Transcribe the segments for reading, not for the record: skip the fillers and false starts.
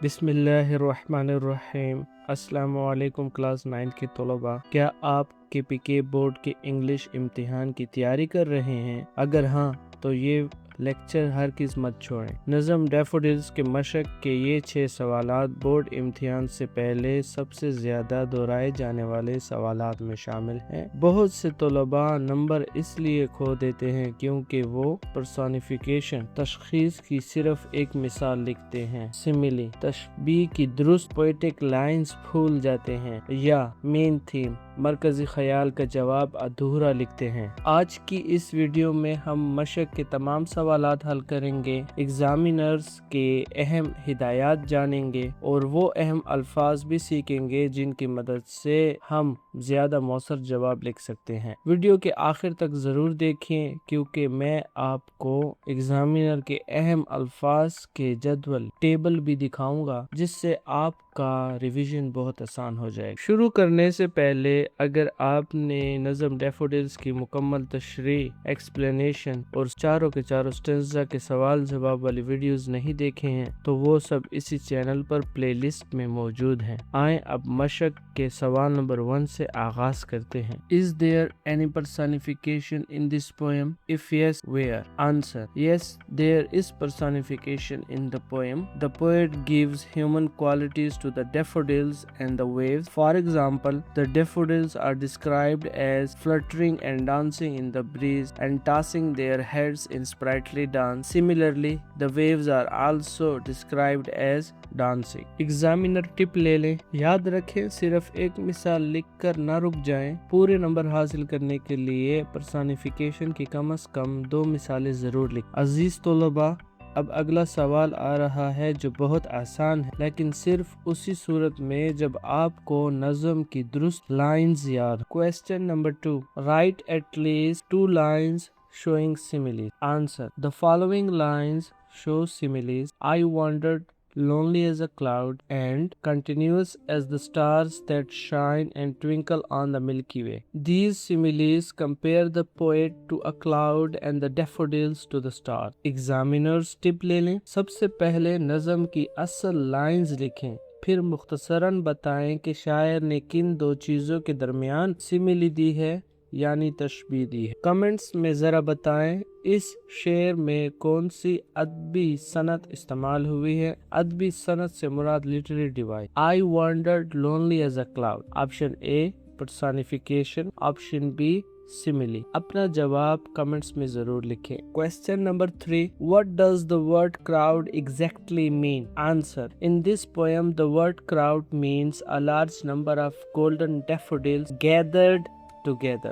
बिस्मिल्लाहिर्रहमानिर्रहीम। अस्सलामु अलैकुम क्लास 9 के तलबा। क्या आप KPK बोर्ड के इंग्लिश इम्तिहान की तैयारी कर रहे हैं? अगर हाँ तो ये लेक्चर हर किस मत छोड़ें। नज़म डैफोडिल्स के मशक के ये 6 सवालात बोर्ड इम्तिहान से पहले सबसे ज़्यादा दोहराए जाने वाले सवालात में शामिल हैं। बहुत से तलबा नंबर इसलिए खो देते हैं क्योंकि वो पर्सोनिफिकेशन तशखीस की सिर्फ एक मिसाल लिखते हैं, सिमिली तशबीह की दुरुस्त पोएटिक लाइंस भूल जाते हैं या मेन थीम मरकजी ख्याल का जवाब अधूरा लिखते हैं। आज की इस वीडियो में हम मशक के तमाम सवालात हल करेंगे, एग्जामिनर्स के अहम हिदायत जानेंगे और वो अहम अल्फाज भी सीखेंगे जिनकी मदद से हम ज्यादा मौसर जवाब लिख सकते हैं। वीडियो के आखिर तक जरूर देखें क्योंकि मैं आपको एग्जामिनर के अहम अल्फाज के जदवल टेबल भी दिखाऊंगा जिससे आपका रिवीजन बहुत आसान हो जाएगा। शुरू करने से पहले अगर आपने नज़म डैफोडिल्स की मुकम्मल तशरीह, एक्सप्लेनेशन और चारों के चारों स्टेंजा के सवाल जवाब वाली वीडियोस नहीं देखे हैं तो वो सब इसी चैनल पर प्लेलिस्ट में मौजूद हैं। आए अब मशक के सवाल नंबर 1 से आगाज करते हैं। Is there any personification in this poem? If yes, where? Answer: yes, there is personification in the poem. The poet gives human qualities to the daffodils and the waves. For example, the daffodils are described as fluttering and dancing in the breeze and tossing their heads in sprightly dance. Similarly, the waves are also described as dancing. Examiner tip ले लें, याद रखें सिर्फ एक मिसाल लिखकर ना रुक जाएं। पूरे नंबर हासिल करने के लिए पर्सोनिफिकेशन की कम से कम 2 मिसालें जरूर लिख। अजीज तलबा, अब अगला सवाल आ रहा है जो बहुत आसान है लेकिन सिर्फ उसी सूरत में जब आपको नज़म की दुरुस्त लाइंस याद। Question number 2, right at least 2 lines showing similes. Answer: the following lines show similes. I wandered lonely as a cloud and continuous as the stars that shine and twinkle on the Milky Way. These similes compare the poet to a cloud and the daffodils to the star. Examiners tip ले लें, सबसे पहले नज़म की असल lines लिखें, फिर मुख्तसरन बताएं कि शायर ने किन 2 चीज़ों के दरमियान सिमिली दी है यानी तशबीह दी है। कमेंट्स में ज़रा बताएं इस शेर में कौन सी अदबी सनत इस्तेमाल हुई है। अदबी सनत से मुराद literary device. I wandered lonely as a cloud. Option A personification, option B simile. अपना जवाब कमेंट्स में जरूर लिखें। Question number 3, what does the word crowd exactly mean? Answer: in this poem the word crowd means a large number of golden daffodils gathered together.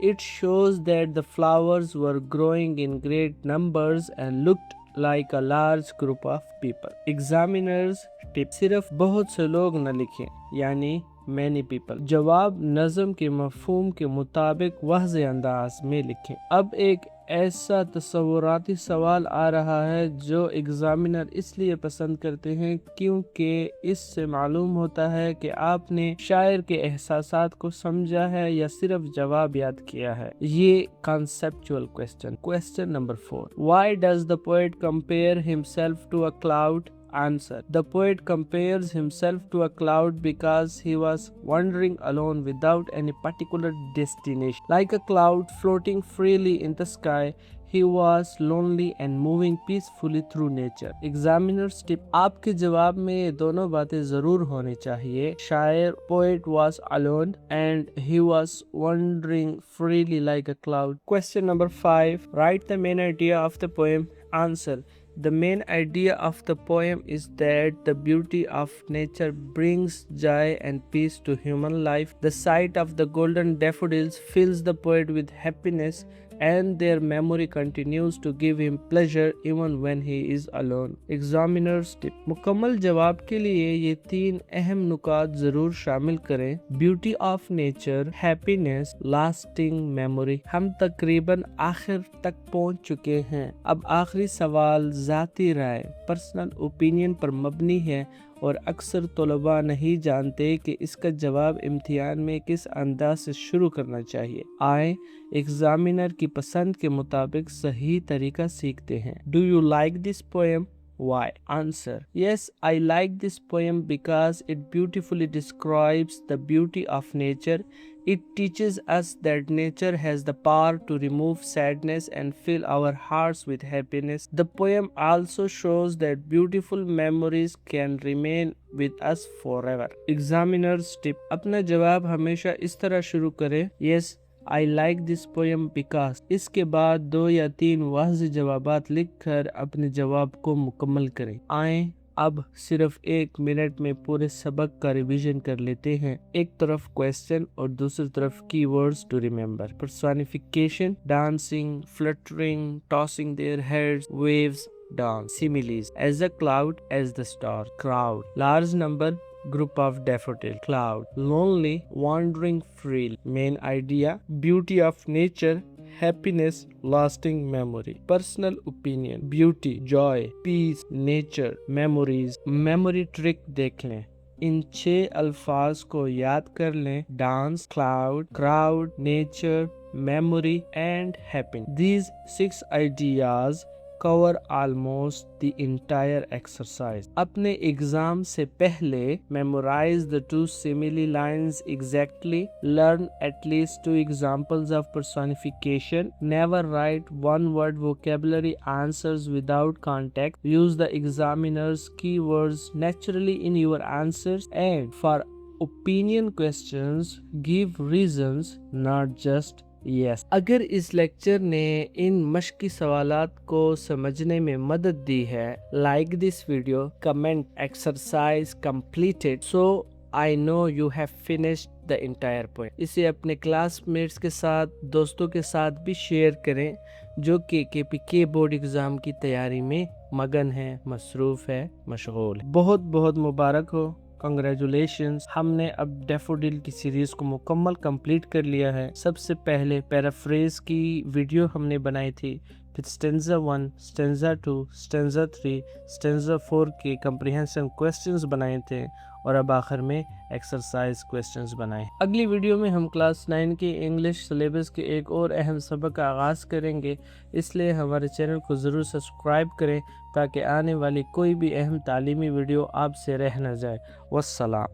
It shows that the flowers were growing in great numbers and looked like a large group of people. Examiners tip: सिर्फ बहुत से लोग न लिखें यानी many people। जवाब नज़म के मफहूम के मुताबिक वाज़े अंदाज में लिखें। अब एक ऐसा तस्वुराती सवाल आ रहा है जो एग्जामिनर इसलिए पसंद करते हैं क्योंकि इससे मालूम होता है कि आपने शायर के एहसासात को समझा है या सिर्फ जवाब याद किया है। ये conceptual question. Question number 4, why does the poet compare himself to a cloud? Answer: the poet compares himself to a cloud because he was wandering alone without any particular destination. Like a cloud floating freely in the sky, he was lonely and moving peacefully through nature. Examiner's tip: आपके जवाब में ये दोनों बातें जरूर होनी चाहिए। शायर poet was alone and he was wandering freely like a cloud. Question number 5, write the main idea of the poem. Answer: the main idea of the poem is that the beauty of nature brings joy and peace to human life. The sight of the golden daffodils fills the poet with happiness and their memory continues to give him pleasure even when he is alone. Examiner's tip: मुकम्मल जवाब के लिए ये 3 अहम नुकात जरूर शामिल करें। Beauty of nature, happiness, lasting memory. हम तकरीबन आखिर तक पहुंच चुके हैं। अब आखिरी सवाल ज़ाती राय, पर्सनल ओपिनियन पर मबनी है और अक्सर तलबा नहीं जानते कि इसका जवाब इम्तिहान में किस अंदाज से शुरू करना चाहिए। आए एग्जामिनर की पसंद के मुताबिक सही तरीका सीखते हैं। Do you like this poem? Why? Answer. Yes, I like this poem because it beautifully describes the beauty of nature. It teaches us that nature has the power to remove sadness and fill our hearts with happiness. The poem also shows that beautiful memories can remain with us forever. Examiner's tip. अपना जवाब हमेशा इस तरह शुरू करें. Yes, I like this poem because. इसके बाद 2 या 3 वाज़ेह जवाबात लिखकर अपने जवाब को मुकम्मल करें. आए अब सिर्फ 1 मिनट में पूरे सबक का रिवीजन कर लेते हैं. एक तरफ क्वेश्चन और दूसरी तरफ keywords to remember. Personification, dancing, fluttering, tossing their heads, waves, dance. Similes: as a cloud, as the star. Crowd: large number, group of daffodil. Cloud: lonely, wandering freely. Main idea: beauty of nature, happiness, lasting memory. Personal opinion: beauty, joy, peace, nature, memories. Memory trick देख लें. इन 6 अल्फाज को याद कर लें. Dance, cloud, crowd, nature, memory and happiness. These 6 ideas cover almost the entire exercise. अपने exam से पहले memorize the 2 simile lines exactly. Learn at least 2 examples of personification. Never write one word vocabulary answers without context. Use the examiner's keywords naturally in your answers. And for opinion questions, give reasons, not just yes. अगर इस lecture ने इन मश्की सवालात को समझने में मदद दी है, like this video, comment exercise completed, so I know you have finished the entire point. इसे अपने क्लासमेट्स के साथ, दोस्तों के साथ भी शेयर करें जो कि केपीके बोर्ड एग्जाम की तैयारी में मगन है, मसरूफ है, मशगूल है. बहुत बहुत मुबारक हो. कंग्रेचुलेशंस. हमने अब डैफोडिल की सीरीज को मुकम्मल कंप्लीट कर लिया है. सबसे पहले पैराफ्रेज की वीडियो हमने बनाई थी, फिर स्टेंजा 1, स्टेंजा 2, स्टेंजा 3, स्टेंजा 4 के कंप्रीहेंशन क्वेश्चंस बनाए थे और अब आखिर में एक्सरसाइज क्वेश्चंस बनाए. अगली वीडियो में हम क्लास 9 के इंग्लिश सिलेबस के एक और अहम सबक का आगाज़ करेंगे, इसलिए हमारे चैनल को ज़रूर सब्सक्राइब करें ताकि आने वाली कोई भी अहम तालीमी वीडियो आपसे रह न जाए. वस्सलाम.